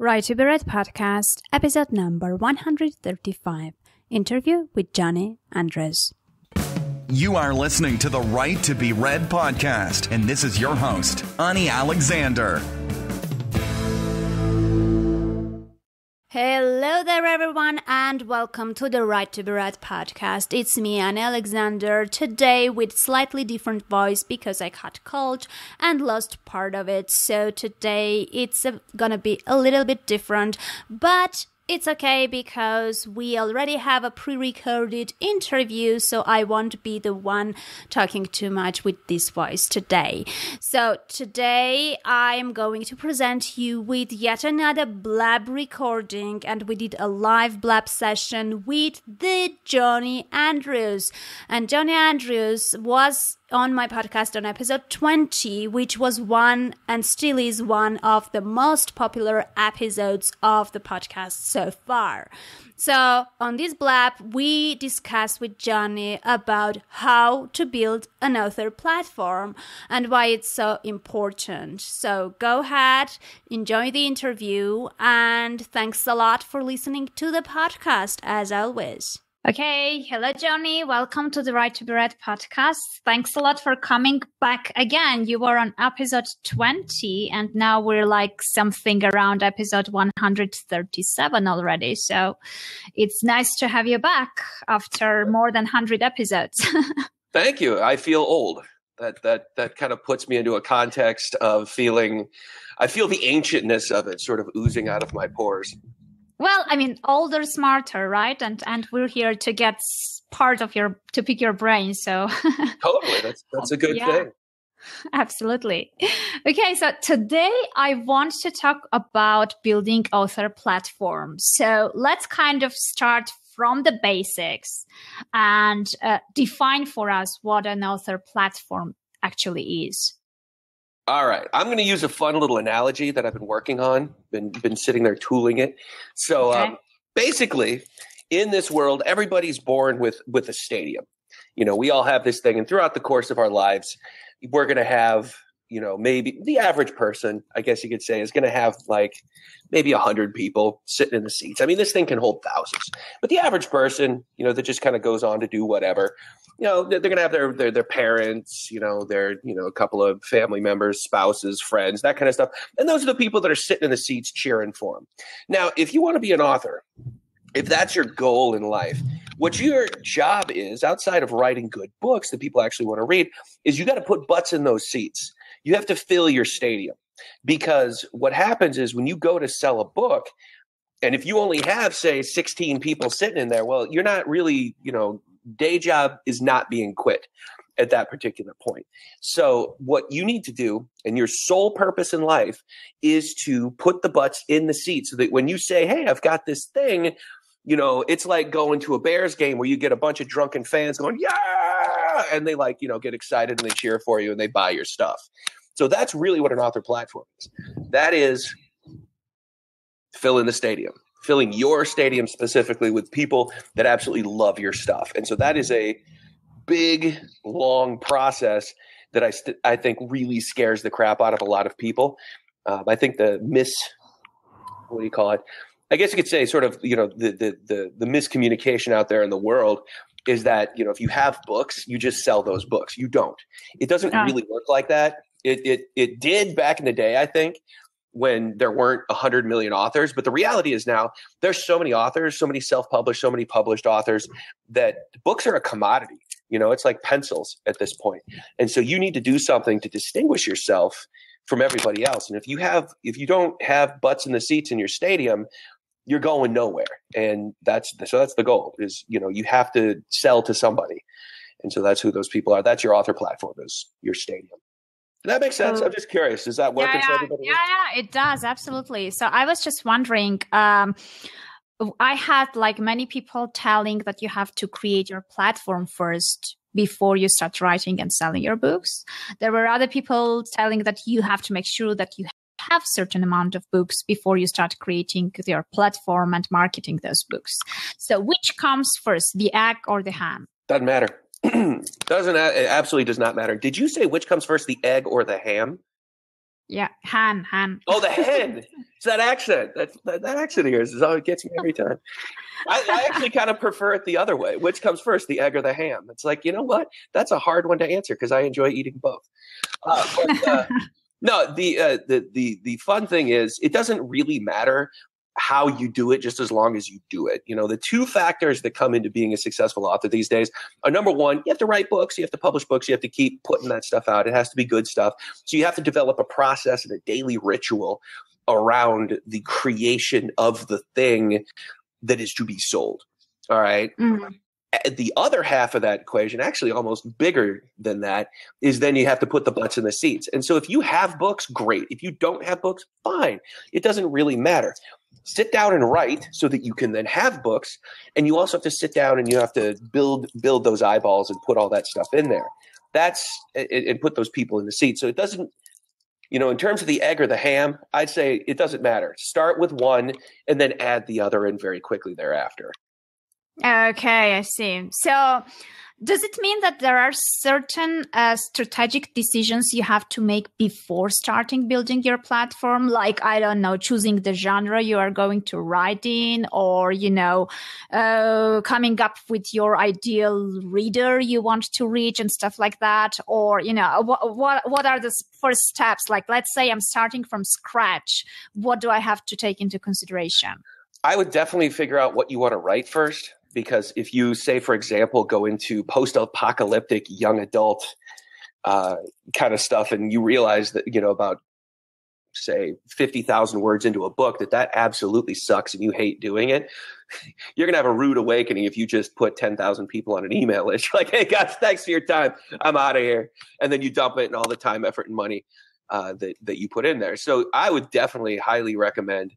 Right to be Read podcast, episode number 135, interview with Johnny Andrews. You are listening to the Right to be Read podcast, and this is your host, Ani Alexander. Hello there, everyone, and welcome to the Right to be Read podcast. It's me, Ani Alexander, today with slightly different voice because I caught cold and lost part of it. So today it's gonna be a little bit different, but it's okay because we already have a pre-recorded interview, so I won't be the one talking too much with this voice today. So today I'm going to present you with yet another Blab recording, and we did a live Blab session with the Johnny Andrews. And Johnny Andrews was on my podcast on episode 20, which was one and still is one of the most popular episodes of the podcast so far. So on this Blab, we discussed with Johnny about how to build an author platform and why it's so important. So go ahead, enjoy the interview, and thanks a lot for listening to the podcast as always. Okay, hello Johnny, welcome to the Right to be Read podcast. Thanks a lot for coming back again. You were on episode 20 and now we're like something around episode 137 already. So it's nice to have you back after more than 100 episodes. Thank you. I feel old. That kind of puts me into a context of I feel the ancientness of it sort of oozing out of my pores. Well, I mean, older, smarter, right? And we're here to get to pick your brain. So totally, that's a good thing. Absolutely. Okay, so today I want to talk about building author platforms. So let's kind of start from the basics and define for us what an author platform actually is. All right. I'm going to use a fun little analogy that I've been working on, been sitting there tooling it. So basically, in this world, everybody's born with a stadium. You know, we all have this thing. And throughout the course of our lives, we're going to have, you know, maybe the average person, I guess you could say, is going to have like maybe 100 people sitting in the seats. I mean, this thing can hold thousands. But the average person, you know, that just kind of goes on to do whatever, you know, they're going to have their parents, you know, a couple of family members, spouses, friends, that kind of stuff. And those are the people that are sitting in the seats cheering for them. Now, if you want to be an author, if that's your goal in life, what your job is outside of writing good books that people actually want to read is you got to put butts in those seats. You have to fill your stadium, because what happens is when you go to sell a book, and if you only have, say, 16 people sitting in there, well, you're not really, you know, day job is not being quit at that particular point. So what you need to do, and your sole purpose in life, is to put the butts in the seats so that when you say, hey, I've got this thing, you know, it's like going to a Bears game where you get a bunch of drunken fans going, yeah, and they like, you know, get excited and they cheer for you and they buy your stuff. So that's really what an author platform is. That is filling the stadium, filling your stadium specifically with people that absolutely love your stuff. And so that is a big, long process that I think really scares the crap out of a lot of people. I think what do you call it? I guess you could say sort of, you know, the miscommunication out there in the world is that, you know, if you have books, you just sell those books. You don't. It doesn't really work like that. It did back in the day, I think, when there weren't 100 million authors. But the reality is now there's so many authors, so many self-published, so many published authors that books are a commodity. You know, it's like pencils at this point. And so you need to do something to distinguish yourself from everybody else. And if you don't have butts in the seats in your stadium, you're going nowhere. And that's the goal is, you know, you have to sell to somebody. And so that's who those people are. That's your author platform, is your stadium. That makes sense. I'm just curious. Does that work for everybody? Yeah, it does. Absolutely. So I was just wondering, I had like many people telling that you have to create your platform first before you start writing and selling your books. There were other people telling that you have to make sure that you have certain amount of books before you start creating your platform and marketing those books. So which comes first, the egg or the ham? Doesn't matter. It absolutely does not matter. Did you say which comes first, the egg or the ham? Yeah, Han. Oh, the hen. It's that accent. That accent of yours is all it gets me every time. I actually kind of prefer it the other way. Which comes first, the egg or the ham? It's like, you know what? That's a hard one to answer because I enjoy eating both. No, the fun thing is it doesn't really matter how you do it, just as long as you do it. The two factors that come into being a successful author these days are, number one, you have to write books, you have to publish books, you have to keep putting that stuff out. It has to be good stuff. So you have to develop a process and a daily ritual around the creation of the thing that is to be sold. All right. Mm-hmm. The other half of that equation, actually almost bigger than that, is then you have to put the butts in the seats. And so if you have books, great. If you don't have books, fine. It doesn't really matter. Sit down and write so that you can then have books. And you also have to sit down and you have to build those eyeballs and put all that stuff in there. And put those people in the seat. So it doesn't, in terms of the egg or the ham, I'd say it doesn't matter. Start with one and then add the other in very quickly thereafter. Okay, I see. So does it mean that there are certain strategic decisions you have to make before starting building your platform? Like, I don't know, choosing the genre you are going to write in, or, coming up with your ideal reader you want to reach and stuff like that? Or, what are the first steps? Like, let's say I'm starting from scratch. What do I have to take into consideration? I would definitely figure out what you want to write first. Because if you, say, for example, go into post-apocalyptic young adult kind of stuff and you realize that, about, say, 50,000 words into a book, that absolutely sucks and you hate doing it, you're going to have a rude awakening if you just put 10,000 people on an email list. You're like, hey, guys, thanks for your time. I'm out of here. And then you dump it and all the time, effort, and money that you put in there. So I would definitely highly recommend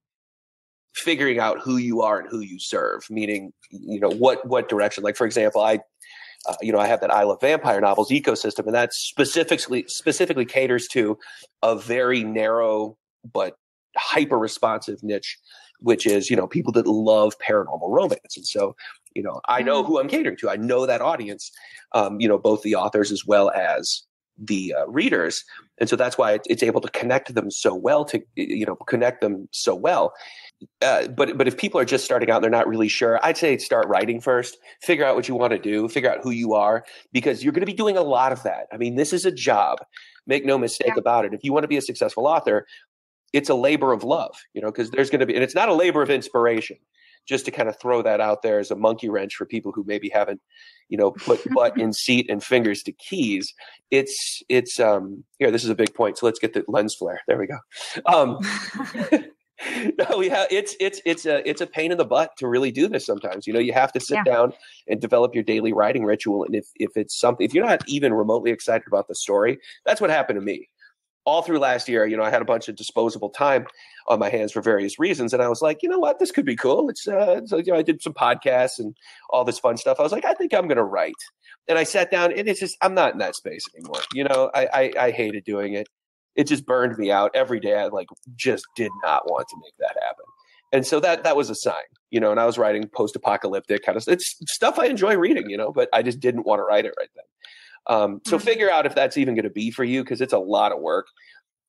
figuring out who you are and who you serve, meaning, what direction. Like, for example, I have that I Love Vampire Novels ecosystem, and that specifically caters to a very narrow but hyper responsive niche, which is, people that love paranormal romance. And so, I know who I'm catering to. I know that audience, both the authors as well as the readers. And so that's why it's able to connect them so well But if people are just starting out and they're not really sure, I'd say start writing first. Figure out what you want to do. Figure out who you are, because you're going to be doing a lot of that. I mean, this is a job. Make no mistake about it. If you want to be a successful author, it's a labor of love, because there's going to be, and it's not a labor of inspiration. Just to kind of throw that out there as a monkey wrench for people who maybe haven't, put butt in seat and fingers to keys. It's here. This is a big point. So let's get the lens flare. There we go. No, it's a pain in the butt to really do this sometimes. You have to sit down and develop your daily writing ritual. And if it's something, if you're not even remotely excited about the story, that's what happened to me. All through last year, I had a bunch of disposable time on my hands for various reasons. And I was like, you know what, this could be cool. I did some podcasts and all this fun stuff. I was like, I think I'm going to write. And I sat down and I'm not in that space anymore. I hated doing it. It just burned me out every day. I just did not want to make that happen. And so that was a sign, and I was writing post-apocalyptic kind of, it's stuff I enjoy reading, but I just didn't want to write it right then. So figure out if that's even going to be for you, because it's a lot of work,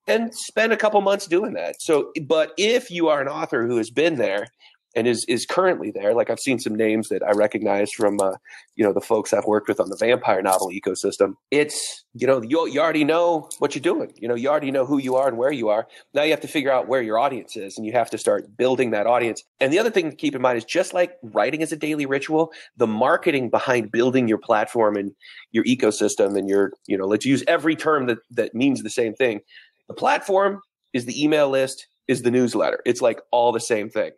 and spend a couple months doing that. So, but if you are an author who has been there and is currently there, like I've seen some names that I recognize from, the folks I've worked with on the vampire novel ecosystem, it's, you already know what you're doing. You already know who you are and where you are. Now you have to figure out where your audience is, and you have to start building that audience. And the other thing to keep in mind is, just like writing as a daily ritual, the marketing behind building your platform and your ecosystem and your, let's use every term that means the same thing. The platform is the email list, is the newsletter. It's like all the same thing.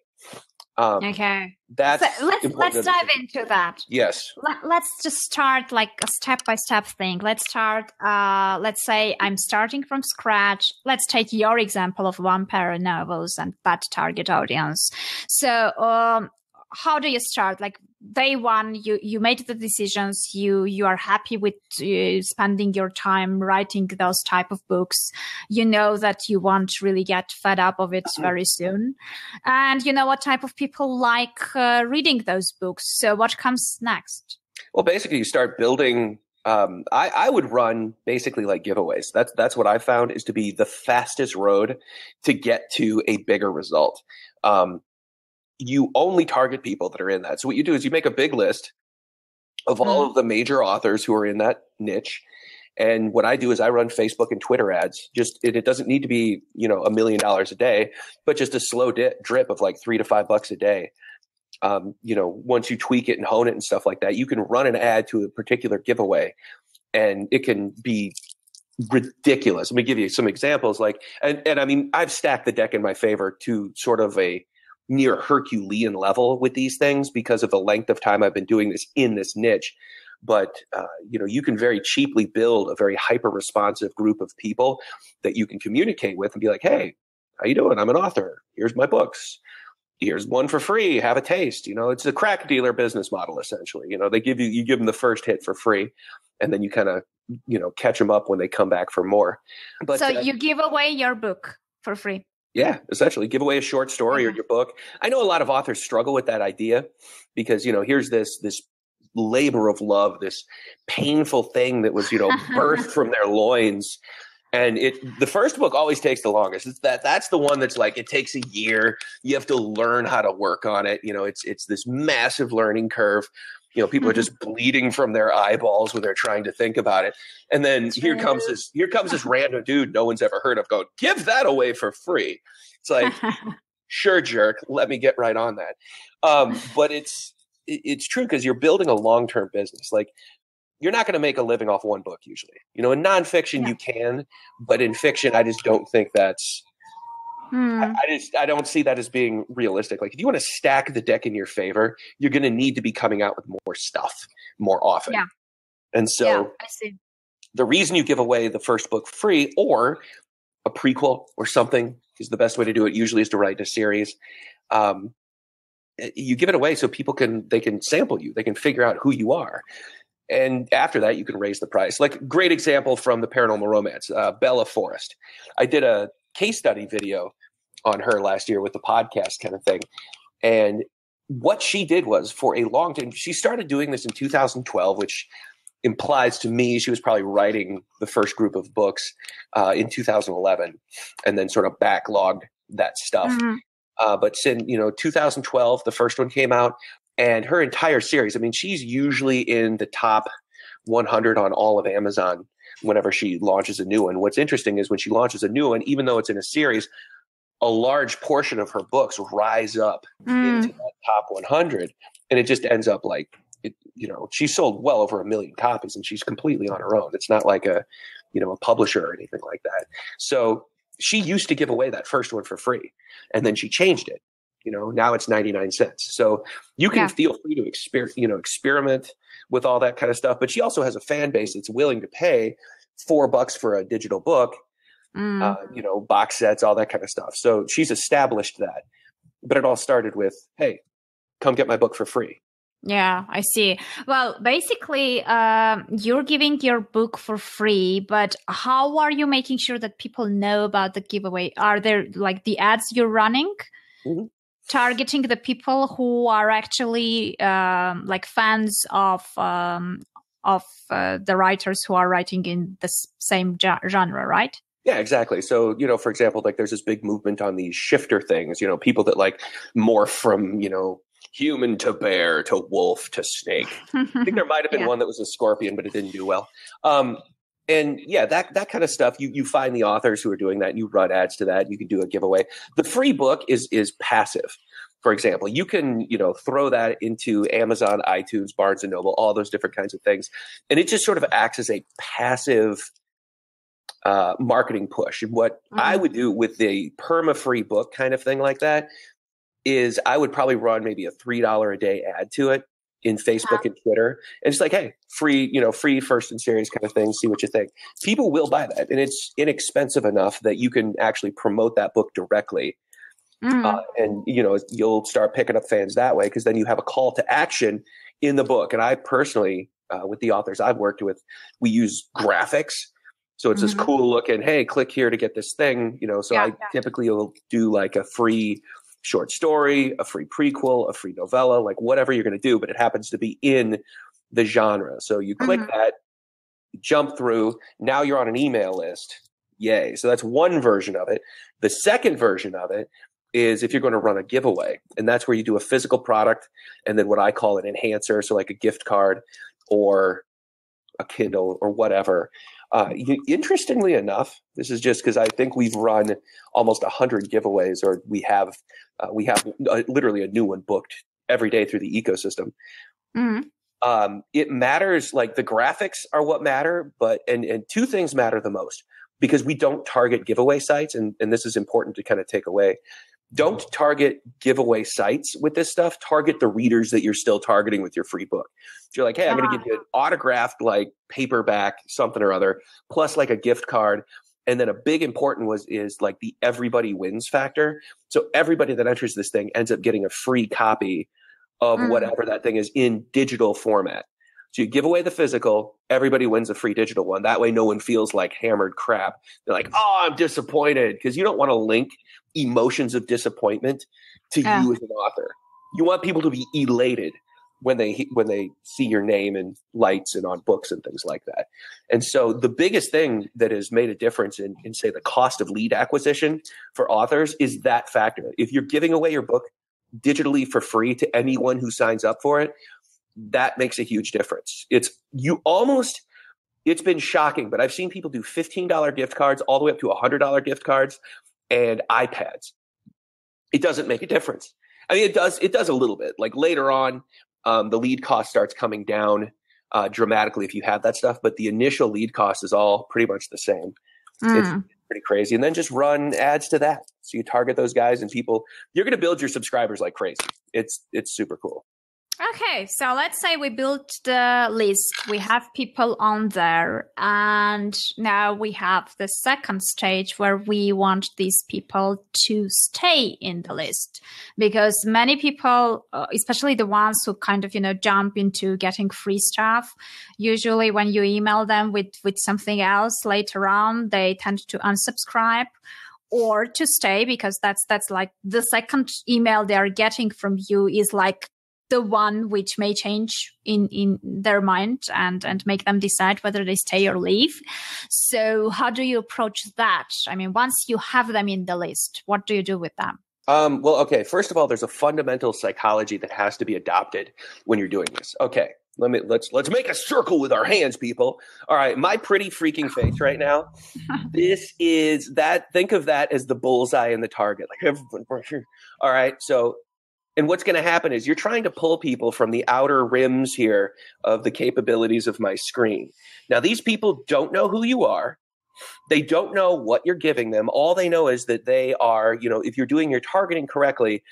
Okay. So let's dive into that. Yes. Let's just start like a step-by-step thing. Let's start, let's say I'm starting from scratch. Let's take your example of vampire novels and that target audience. So, how do you start? Like day one, you made the decisions, you are happy with spending your time writing those type of books. You know that you won't really get fed up of it very soon. And you know what type of people like reading those books. So what comes next? Well, basically you start building I would run basically like giveaways. That's what I found is to be the fastest road to get to a bigger result. You only target people that are in that. So what you do is you make a big list of all of the major authors who are in that niche. And what I do is I run Facebook and Twitter ads. It doesn't need to be, $1 million a day, but just a slow drip of like $3 to $5 a day. Once you tweak it and hone it and stuff like that, you can run an ad to a particular giveaway and it can be ridiculous. Let me give you some examples. And I mean, I've stacked the deck in my favor to sort of a near Herculean level with these things because of the length of time I've been doing this in this niche. But, you can very cheaply build a very hyper responsive group of people that you can communicate with and be like, hey, how you doing? I'm an author. Here's my books. Here's one for free. Have a taste. It's a crack dealer business model, essentially. You give them the first hit for free and then you kind of, catch them up when they come back for more. But so you give away your book for free. Yeah, essentially give away a short story or your book. I know a lot of authors struggle with that idea because, here's this labor of love, this painful thing that was, birthed from their loins. And the first book always takes the longest. That's the one that's like, it takes a year. You have to learn how to work on it. It's this massive learning curve. People are just bleeding from their eyeballs when they're trying to think about it. And then here comes this random dude no one's ever heard of going, give that away for free. It's like, sure, jerk, let me get right on that. But it's true because you're building a long-term business. Like, you're not going to make a living off one book usually. In nonfiction you can, but in fiction, I just don't think that's. I don't see that as being realistic. Like, if you want to stack the deck in your favor, you're going to need to be coming out with more stuff more often. Yeah. And so I see. The reason you give away the first book free or a prequel or something is the best way to do it. Usually is to write a series. You give it away so people can sample you. They can figure out who you are. And after that, you can raise the price. Like, great example from the paranormal romance, Bella Forrest. I did a case study video on her last year with the podcast kind of thing. And what she did was, for a long time, she started doing this in 2012, which implies to me she was probably writing the first group of books in 2011 and then sort of backlogged that stuff. But since, 2012, the first one came out. And her entire series, I mean, she's usually in the top 100 on all of Amazon whenever she launches a new one. What's interesting is when she launches a new one, even though it's in a series, a large portion of her books rise up into that top 100. And it just ends up like, she sold well over 1 million copies and she's completely on her own. It's not like a publisher or anything like that. So she used to give away that first one for free and then she changed it. Now it's 99 cents. So you can feel free to experiment with all that kind of stuff. But she also has a fan base that's willing to pay $4 for a digital book, box sets, all that kind of stuff. So she's established that. But it all started with, hey, come get my book for free. Yeah, I see. Well, basically, you're giving your book for free, but how are you making sure that people know about the giveaway? Are there like the ads you're running? Targeting the people who are actually like fans of the writers who are writing in the same genre, right? Yeah, exactly. So, for example, like there's this big movement on these shifter things, people that like morph from, human to bear to wolf to snake. I think there might have been one that was a scorpion, but it didn't do well. And yeah, that kind of stuff, you find the authors who are doing that and you run ads to that. You can do a giveaway. The free book is passive. For example, you can, throw that into Amazon, iTunes, Barnes and Noble, all those different kinds of things. And it just sort of acts as a passive marketing push. And what I would do with the perma-free book kind of thing like that is I would probably run maybe a $3 a day ad to it in Facebook and Twitter. And it's like, hey, free first in series kind of thing. See what you think. People will buy that. And it's inexpensive enough that you can actually promote that book directly. And, you'll start picking up fans that way because then you have a call to action in the book. And I personally, with the authors I've worked with, we use graphics. So it's this cool looking, hey, click here to get this thing, so I typically will do like a free short story, a free prequel, a free novella, like whatever you're going to do, but it happens to be in the genre. So you click that jump through. Now you're on an email list. Yay. So that's one version of it. The second version of it is if you're going to run a giveaway, and that's where you do a physical product and then what I call an enhancer. So like a gift card or a Kindle or whatever. Interestingly enough, this is just because I think we've run almost 100 giveaways, or we have literally a new one booked every day through the ecosystem. Mm-hmm. It matters, like the graphics are what matter, but and two things matter the most, because we don't target giveaway sites, and this is important to kind of take away. Don't target giveaway sites with this stuff. Target the readers that you're still targeting with your free book. So you're like, hey, I'm going to give you an autographed like paperback something or other, plus like a gift card. And then a big important is like the everybody wins factor. So everybody that enters this thing ends up getting a free copy of whatever that thing is in digital format. So you give away the physical, everybody wins a free digital one. That way no one feels like hammered crap. They're like, oh, I'm disappointed, because you don't want to link emotions of disappointment to you as an author. You want people to be elated when they see your name in lights and on books and things like that. And so the biggest thing that has made a difference in say the cost of lead acquisition for authors is that factor. If you're giving away your book digitally for free to anyone who signs up for it, that makes a huge difference. It's been shocking, but I've seen people do $15 gift cards all the way up to $100 gift cards and iPads. It doesn't make a difference. I mean, it does a little bit. Like later on, the lead cost starts coming down dramatically if you have that stuff, but the initial lead cost is all pretty much the same. It's pretty crazy. And then just run ads to that. So you target those guys and people, you're going to build your subscribers like crazy. It's super cool. Okay, so let's say we built the list, we have people on there, and now we have the second stage where we want these people to stay in the list, because many people, especially the ones who kind of, jump into getting free stuff, usually when you email them with something else later on, they tend to unsubscribe or to stay, because that's like the second email they're getting from you is like the one which may change in their mind and make them decide whether they stay or leave. So how do you approach that? I mean, once you have them in the list, what do you do with them? Well, okay. First of all, there's a fundamental psychology that has to be adopted when you're doing this. Okay. Let's make a circle with our hands, people. All right. My pretty freaking face right now. Think of that as the bullseye and the target. Like everyone. All right. So, and what's going to happen is you're trying to pull people from the outer rims here of the capabilities of my screen. Now, these people don't know who you are. They don't know what you're giving them. All they know is that they are, if you're doing your targeting correctly,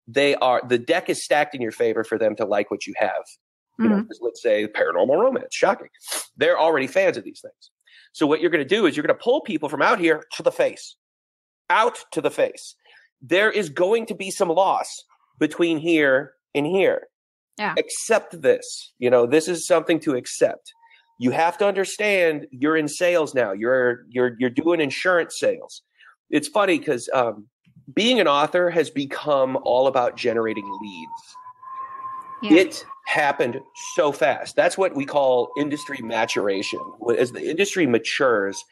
the deck is stacked in your favor for them to like what you have. Let's say paranormal romance, shocking. They're already fans of these things. So what you're going to do is you're going to pull people from out here to the face, out to the face. There is going to be some loss between here and here. Yeah. Accept this. This is something to accept. You have to understand you're in sales now. You're doing insurance sales. It's funny because being an author has become all about generating leads. Yeah. It happened so fast. That's what we call industry maturation. As the industry matures,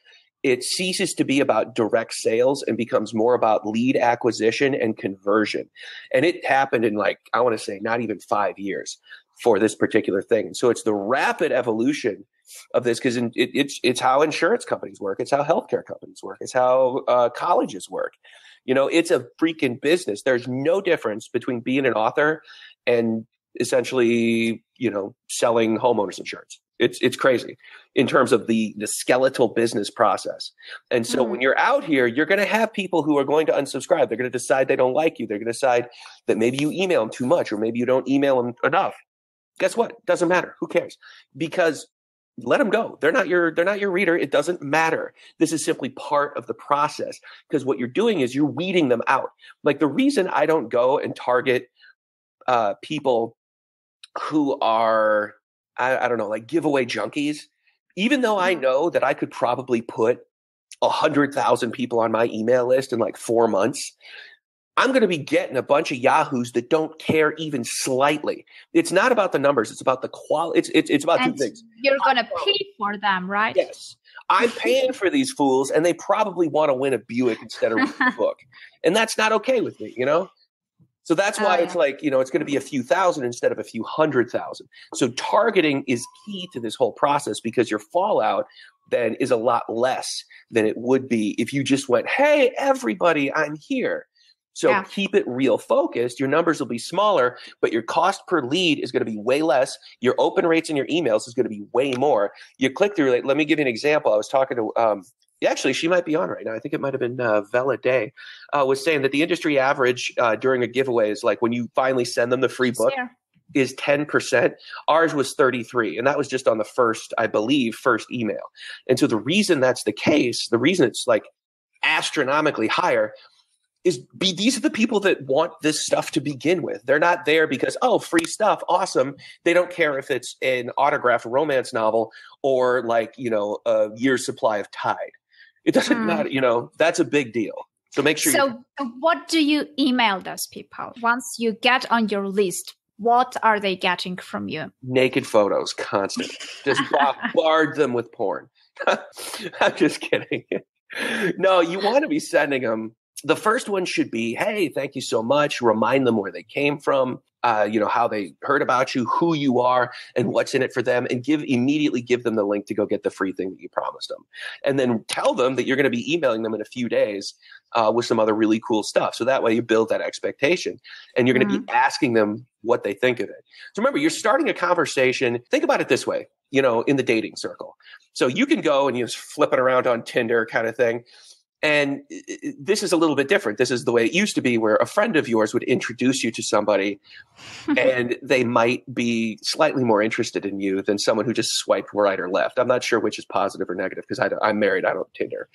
it ceases to be about direct sales and becomes more about lead acquisition and conversion. And it happened in I want to say not even 5 years for this particular thing. And so it's the rapid evolution of this, because it's how insurance companies work. It's how healthcare companies work. It's how colleges work. It's a freaking business. There's no difference between being an author and essentially, selling homeowners insurance. It's crazy in terms of the skeletal business process. And so when you're out here, you're going to have people who are going to unsubscribe. They're going to decide they don't like you. They're going to decide that maybe you email them too much, or maybe you don't email them enough. Guess what? Doesn't matter. Who cares? Because let them go. They're not your reader. It doesn't matter. This is simply part of the process, because what you're doing is you're weeding them out. Like the reason I don't go and target people who are, I don't know, like giveaway junkies, even though I know that I could probably put 100,000 people on my email list in 4 months, I'm going to be getting a bunch of yahoos that don't care even slightly. It's not about the numbers. It's about the quality. It's about two things. You're going to pay for them, right? Yes. I'm paying for these fools, and they probably want to win a Buick instead of a book. And that's not okay with me, So that's why it's like, it's going to be a few thousand instead of a few 100,000. So targeting is key to this whole process, because your fallout then is a lot less than it would be if you just went, hey, everybody, I'm here. So keep it real focused. Your numbers will be smaller, but your cost per lead is going to be way less. Your open rates in your emails is going to be way more. Your click-through rate, let me give you an example. I was talking to actually, she might be on right now. I think it might have been Vela Day, was saying that the industry average during a giveaway is like when you finally send them the free book is 10%. Ours was 33%. And that was just on the first email. And so the reason that's the case, the reason it's like astronomically higher is these are the people that want this stuff to begin with. They're not there because, free stuff, awesome. They don't care if it's an autographed romance novel or like, a year's supply of Tide. It doesn't matter, that's a big deal. So make sure. So what do you email those people once you get on your list? What are they getting from you? Naked photos, constantly. Just bombard them with porn. I'm just kidding. No, you want to be sending them. The first one should be, hey, thank you so much. Remind them where they came from, how they heard about you, who you are, and what's in it for them, and immediately give them the link to go get the free thing that you promised them. And then tell them that you're going to be emailing them in a few days with some other really cool stuff. So that way you build that expectation, and you're going to be asking them what they think of it. So remember, you're starting a conversation. Think about it this way, in the dating circle. So you can go and you're flipping around on Tinder kind of thing. And this is a little bit different. This is the way it used to be, where a friend of yours would introduce you to somebody and they might be slightly more interested in you than someone who just swiped right or left. I'm not sure which is positive or negative because I'm married. I don't Tinder.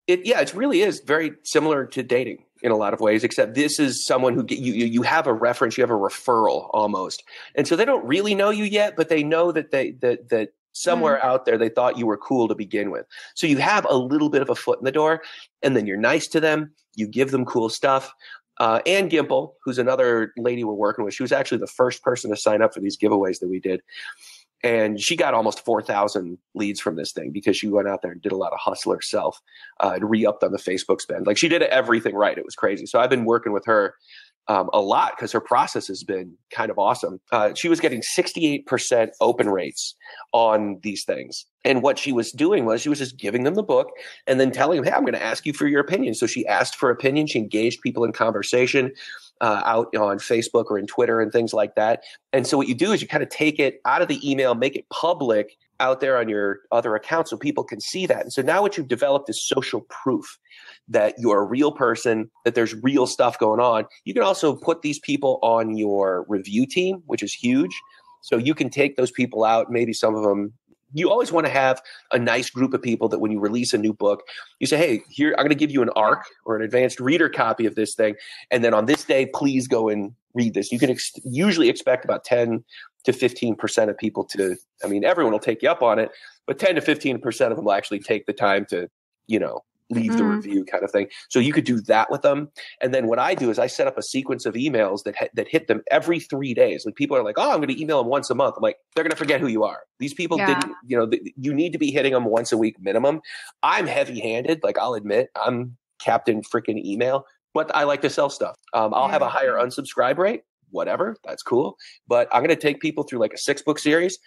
It really is very similar to dating in a lot of ways, except this is someone who you have a reference, you have a referral almost. And so they don't really know you yet, but they know that that somewhere out there, they thought you were cool to begin with. So you have a little bit of a foot in the door, and then you're nice to them. You give them cool stuff. Ann Gimple, who's another lady we're working with, she was actually the first person to sign up for these giveaways that we did. And she got almost 4,000 leads from this thing because she went out there and did a lot of hustle herself and re-upped on the Facebook spend. Like, she did everything right. It was crazy. So I've been working with her a lot because her process has been kind of awesome. She was getting 68% open rates on these things. And what she was doing was she was just giving them the book and then telling them, hey, I'm going to ask you for your opinion. So she asked for opinion. She engaged people in conversation out on Facebook or in Twitter and things like that. And so what you do is you kind of take it out of the email, make it public out there on your other accounts so people can see that. And so now what you've developed is social proof that you're a real person, that there's real stuff going on. You can also put these people on your review team, which is huge. So you can take those people out, maybe some of them. You always want to have a nice group of people that when you release a new book, you say, hey, here, I'm going to give you an ARC or an advanced reader copy of this thing. And then on this day, please go and read this. You can usually expect about 10 to 15% of people to, everyone will take you up on it, but 10 to 15% of them will actually take the time to, leave the review kind of thing. So you could do that with them. And then what I do is I set up a sequence of emails that hit them every 3 days. Like, people are like, oh, I'm going to email them once a month. I'm like, they're going to forget who you are. These people didn't, you need to be hitting them once a week minimum. I'm heavy handed. Like, I'll admit I'm Captain freaking email, but I like to sell stuff. I'll have a higher unsubscribe rate, whatever. That's cool. But I'm going to take people through like a 6-book series.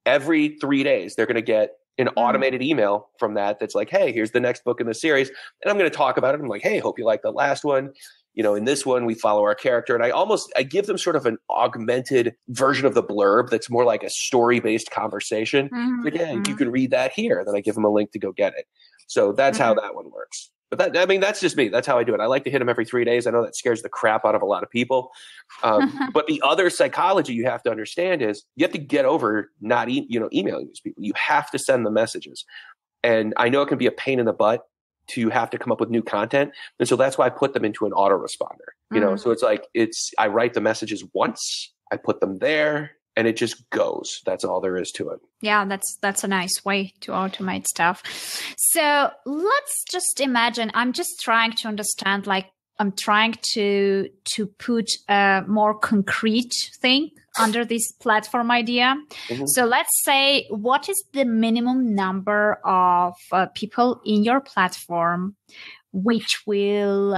Every 3 days, they're going to get an automated email from that's like, hey, here's the next book in the series. And I'm going to talk about it. I'm like, hey, hope you like the last one. In this one, we follow our character. And I give them sort of an augmented version of the blurb that's more like a story-based conversation. Like, yeah, you can read that here. Then I give them a link to go get it. So that's how that one works. But that's just me. That's how I do it. I like to hit them every 3 days. I know that scares the crap out of a lot of people. But the other psychology you have to understand is you have to get over not emailing these people. You have to send them messages. And I know it can be a pain in the butt to have to come up with new content. And so that's why I put them into an autoresponder. So it's like I write the messages once, I put them there, and it just goes. That's all there is to it. Yeah, that's a nice way to automate stuff. So let's just imagine, I'm just trying to understand, like I'm trying to put a more concrete thing under this platform idea. Mm-hmm. So let's say, what is the minimum number of people in your platform which will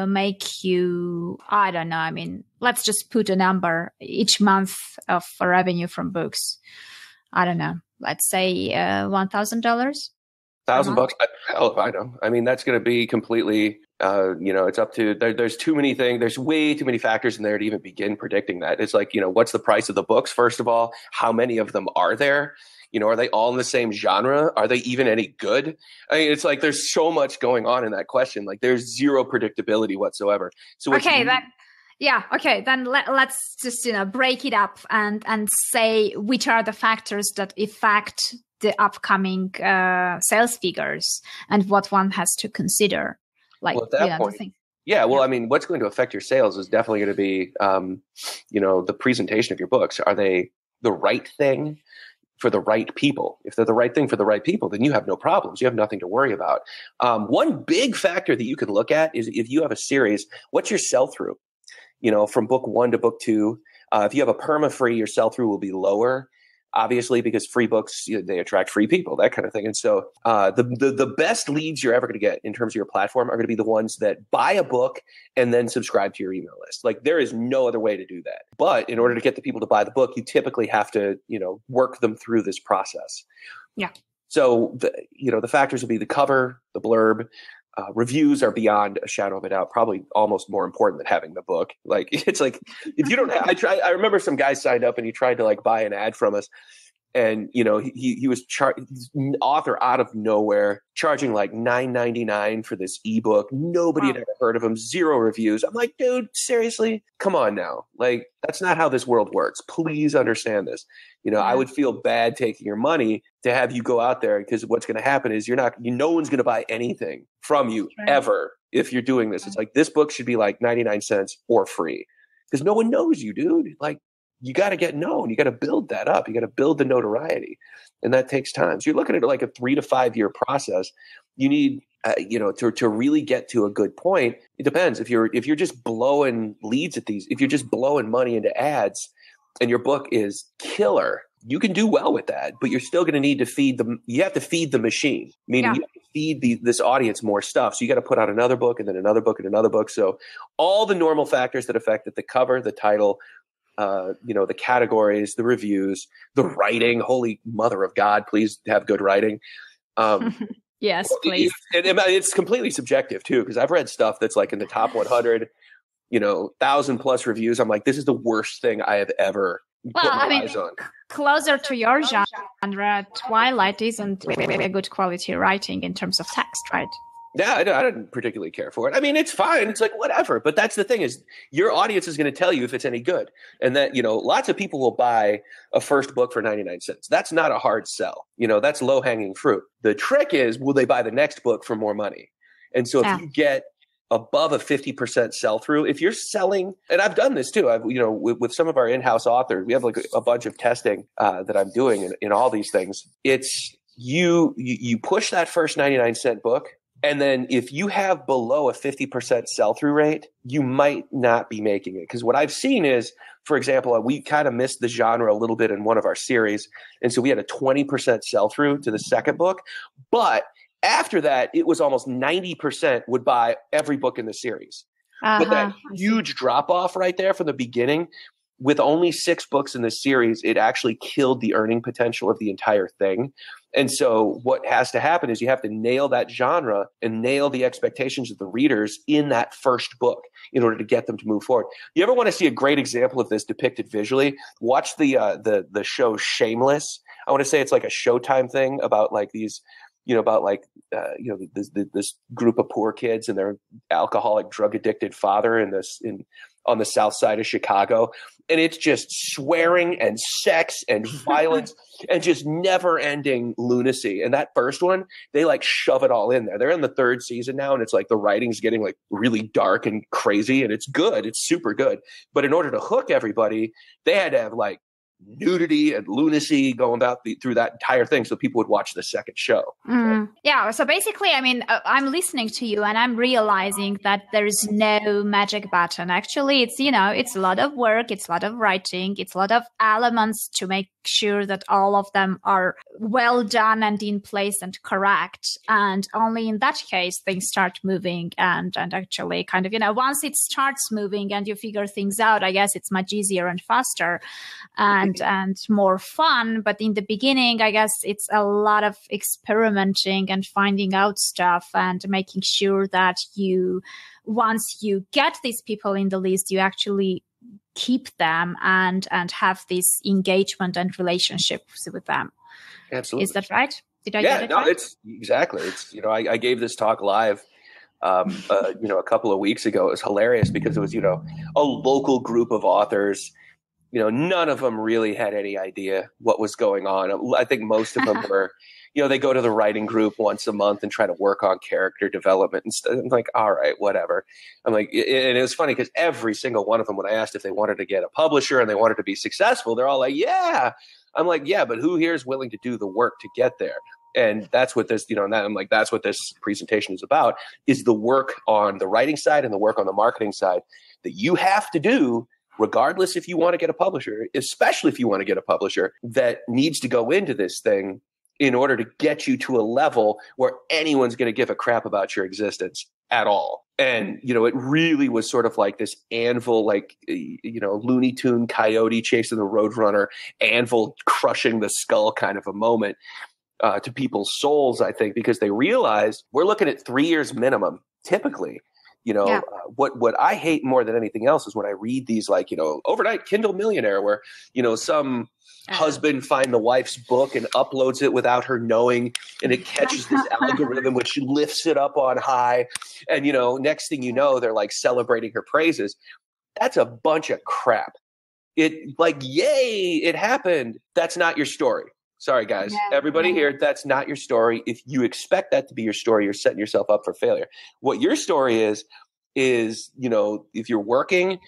make you, I don't know, I mean, let's just put a number each month of revenue from books. I don't know, let's say $1,000. $1,000? Hell, I know. I mean, that's going to be completely, it's up to, there's too many things. There's way too many factors in there to even begin predicting that. It's like, what's the price of the books, first of all? How many of them are there? Are they all in the same genre? Are they even any good? I mean, it's like there's so much going on in that question. Like there's zero predictability whatsoever. So then let's just break it up and say which are the factors that affect the upcoming sales figures and what one has to consider. Like, at that point, I mean, what's going to affect your sales is definitely going to be, the presentation of your books. Are they the right thing for the right people? If they're the right thing for the right people, then you have no problems. You have nothing to worry about. One big factor that you can look at is if you have a series, what's your sell-through? From book 1 to book 2. If you have a perma-free, your sell-through will be lower, obviously, because free books, they attract free people, that kind of thing. And so the best leads you're ever going to get in terms of your platform are going to be the ones that buy a book and then subscribe to your email list. Like there is no other way to do that. But in order to get the people to buy the book, you typically have to, work them through this process. Yeah. So, the factors will be the cover, the blurb. Reviews are beyond a shadow of a doubt, probably almost more important than having the book. Like, it's like, if you don't I remember some guy signed up and he tried to like buy an ad from us. And, he was he's an author out of nowhere, charging like $9.99 for this ebook. Nobody had ever heard of him. 0 reviews. I'm like, dude, seriously? Come on now. Like, that's not how this world works. Please understand this. I would feel bad taking your money to have you go out there, because what's going to happen is no one's going to buy anything from you ever if you're doing this. It's like, this book should be like 99 cents or free, because no one knows you, dude. Like, you got to get known. You got to build that up. You got to build the notoriety, and that takes time. So you're looking at like a 3 to 5 year process. You need, to really get to a good point. It depends. If you're just blowing leads at these, if you're just blowing money into ads, and your book is killer, you can do well with that. But you're still going to need to feed them. You have to feed the machine, meaning you have to feed this audience more stuff. So you got to put out another book, and then another book, and another book. So all the normal factors that affect it: the cover, the title, the categories, the reviews, the writing. Holy mother of God, please have good writing. Yes, please. It's completely subjective too, because I've read stuff that's like in the top 100, 1,000+ reviews. I'm like, this is the worst thing I have ever put my eyes on. Closer to your genre, Twilight isn't a good quality writing in terms of text, right? Yeah, I didn't particularly care for it. I mean, it's fine. It's like, whatever. But that's the thing, is your audience is going to tell you if it's any good. And that, lots of people will buy a first book for 99 cents. That's not a hard sell. That's low hanging fruit. The trick is, will they buy the next book for more money? And so if you get above a 50% sell through, if you're selling, and I've done this too, with some of our in-house authors, we have like a bunch of testing that I'm doing in all these things. It's you push that first 99 cent book. And then if you have below a 50% sell-through rate, you might not be making it. Because what I've seen is, for example, we kind of missed the genre a little bit in one of our series. And so we had a 20% sell-through to the second book. But after that, it was almost 90% would buy every book in the series. But that huge drop-off right there from the beginning, with only 6 books in the series, it actually killed the earning potential of the entire thing. And so what has to happen is you have to nail that genre and nail the expectations of the readers in that first book in order to get them to move forward. You ever want to see a great example of this depicted visually? Watch the show Shameless. I want to say it's like a Showtime thing about like these, this group of poor kids and their alcoholic, drug addicted father on the south side of Chicago. And it's just swearing and sex and violence and just never ending lunacy. And that first one, they like shove it all in there. They're in the 3rd season now. And it's like the writing's getting like really dark and crazy, and it's good. It's super good. But in order to hook everybody, they had to have like nudity and lunacy going about through that entire thing, so people would watch the second show. Yeah. So basically, I mean, I'm listening to you and I'm realizing that there is no magic button. Actually, it's, it's a lot of work. It's a lot of writing. It's a lot of elements to make sure that all of them are well done and in place and correct. And only in that case, things start moving and actually kind of, once it starts moving and you figure things out, I guess it's much easier and faster and more fun. But in the beginning, I guess it's a lot of experimenting and finding out stuff and making sure that once you get these people in the list, you actually keep them and have this engagement and relationships with them. Absolutely. Is that right? Did I get it right? It's exactly. It's, I gave this talk live, a couple of weeks ago. It was hilarious because it was, a local group of authors. None of them really had any idea what was going on. I think most of them were, they go to the writing group once a month and try to work on character development and stuff. I'm like, all right, whatever. I'm like, and it was funny because every single one of them, when I asked if they wanted to get a publisher and they wanted to be successful, they're all like, yeah. I'm like, yeah, but who here is willing to do the work to get there? And that's what this, I'm like, that's what this presentation is about, is the work on the writing side and the work on the marketing side that you have to do, regardless if you want to get a publisher, especially if you want to get a publisher that needs to go into this thing in order to get you to a level where anyone's going to give a crap about your existence at all. And, it really was sort of like this anvil, like, Looney Tune coyote chasing the Roadrunner, anvil crushing the skull kind of a moment to people's souls, I think, because they realized we're looking at 3 years minimum, typically. What I hate more than anything else is when I read these, like, overnight Kindle millionaire, where, some husband find the wife's book and uploads it without her knowing, and it catches this algorithm which lifts it up on high, and next thing you know, they're like celebrating her praises. That's a bunch of crap. It, like, yay, it happened. That's not your story. Sorry, guys. Everybody here, that's not your story. If you expect that to be your story, you're setting yourself up for failure. What your story is, if you're working,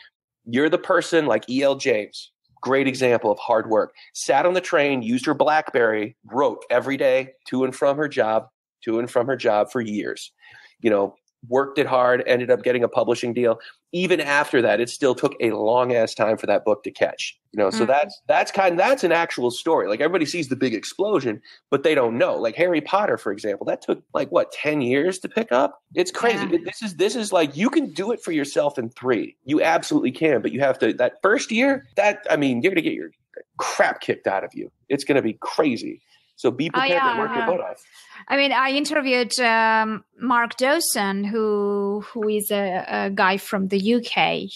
you're the person like E.L. James, great example of hard work, sat on the train, used her BlackBerry, wrote every day to and from her job for years, worked it hard, ended up getting a publishing deal. Even after that, it still took a long ass time for that book to catch, so that's an actual story. Like, everybody sees the big explosion, but they don't know. Like Harry Potter, for example, that took 10 years to pick up. It's crazy. Yeah. This is like, you can do it for yourself in 3. You absolutely can, but you have to, that first year, you're going to get your crap kicked out of you. It's going to be crazy. So be prepared to work your butt off. I mean, I interviewed Mark Dawson, who is a guy from the UK.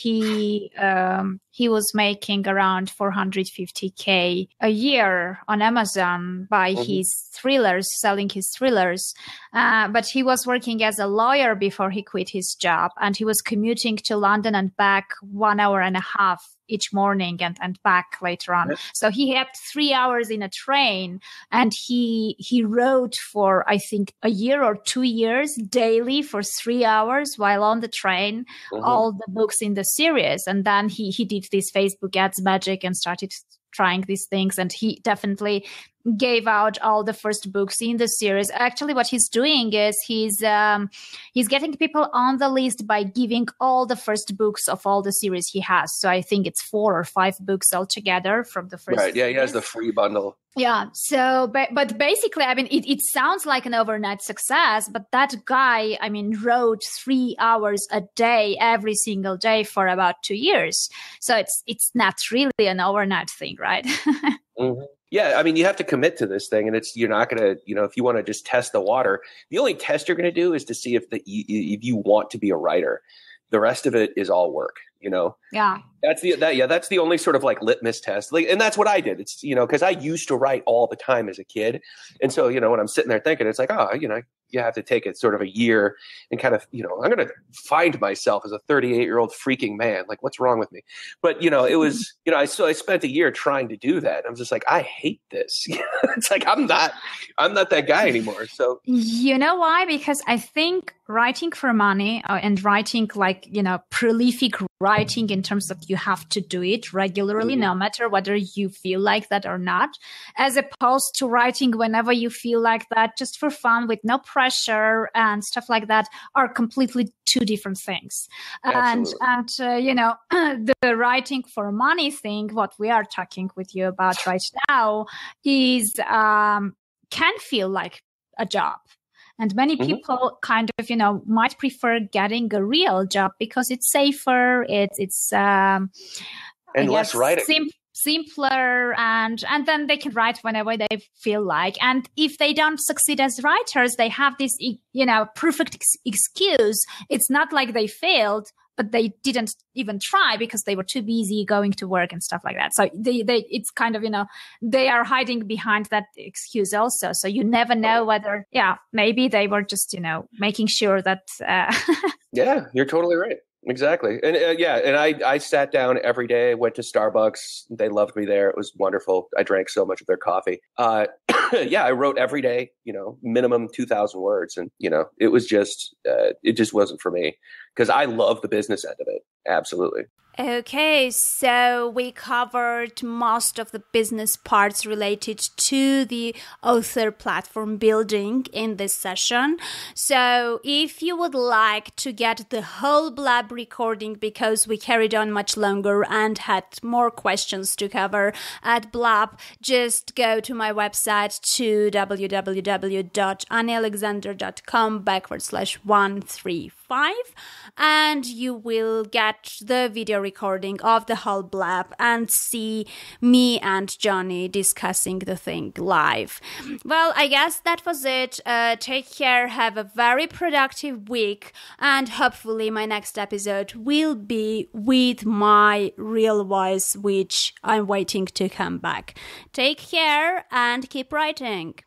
He was making around $450K a year on Amazon by his thrillers, selling his thrillers. But he was working as a lawyer before he quit his job, and he was commuting to London and back 1.5 hours each morning and back later on. So he had 3 hours in a train, and he wrote for, I think, a year or 2 years daily for 3 hours while on the train, all the books in the series. And then he did this Facebook ads magic and started trying these things. And he definitely gave out all the first books in the series. Actually, what he's doing is he's getting people on the list by giving all the first books of all the series he has. So I think it's 4 or 5 books altogether from the first. Right. Yeah, he has the free bundle. Yeah. So, but basically, I mean, it sounds like an overnight success, but that guy, I mean, wrote 3 hours a day, every single day for about 2 years. So it's not really an overnight thing, right? Yeah, I mean, you have to commit to this thing, and you're not going to, if you want to just test the water, the only test you're going to do is to see if you want to be a writer. The rest of it is all work, Yeah. That's the only sort of like litmus test. Like, and that's what I did. It's, because I used to write all the time as a kid. And so, when I'm sitting there thinking, it's like, you have to take it sort of a year and kind of, I'm going to find myself as a 38-year-old freaking man. Like, what's wrong with me? But, it was, I spent a year trying to do that. I'm just like, I hate this. It's like, I'm not that guy anymore. So, you know why? Because I think writing for money and writing prolific writing in terms of you have to do it regularly, no matter whether you feel like that or not, as opposed to writing whenever you feel like that, just for fun with no pressure and stuff like that, are completely two different things. Absolutely. And the writing for money thing, what we are talking with you about right now, is can feel like a job. And many people kind of, might prefer getting a real job because it's safer, it's and less writing. Simpler, and then they can write whenever they feel like. And if they don't succeed as writers, they have this, perfect excuse. It's not like they failed, but they didn't even try because they were too busy going to work and stuff like that. So it's kind of, they are hiding behind that excuse also. So you never know whether, maybe they were just, making sure that. Yeah, you're totally right. Exactly. And and I sat down every day, went to Starbucks. They loved me there. It was wonderful. I drank so much of their coffee. I wrote every day, minimum 2,000 words. And, it was just, it just wasn't for me because I love the business end of it. Absolutely. Okay, so we covered most of the business parts related to the author platform building in this session. So if you would like to get the whole Blab recording, because we carried on much longer and had more questions to cover at Blab, just go to my website to www.anniealexander.com/135, and you will get the video recording of the whole Blab and see me and Johnny discussing the thing live. Well, I guess that was it. Take care, have a very productive week, and hopefully my next episode will be with my real voice, which I'm waiting to come back. Take care and keep writing.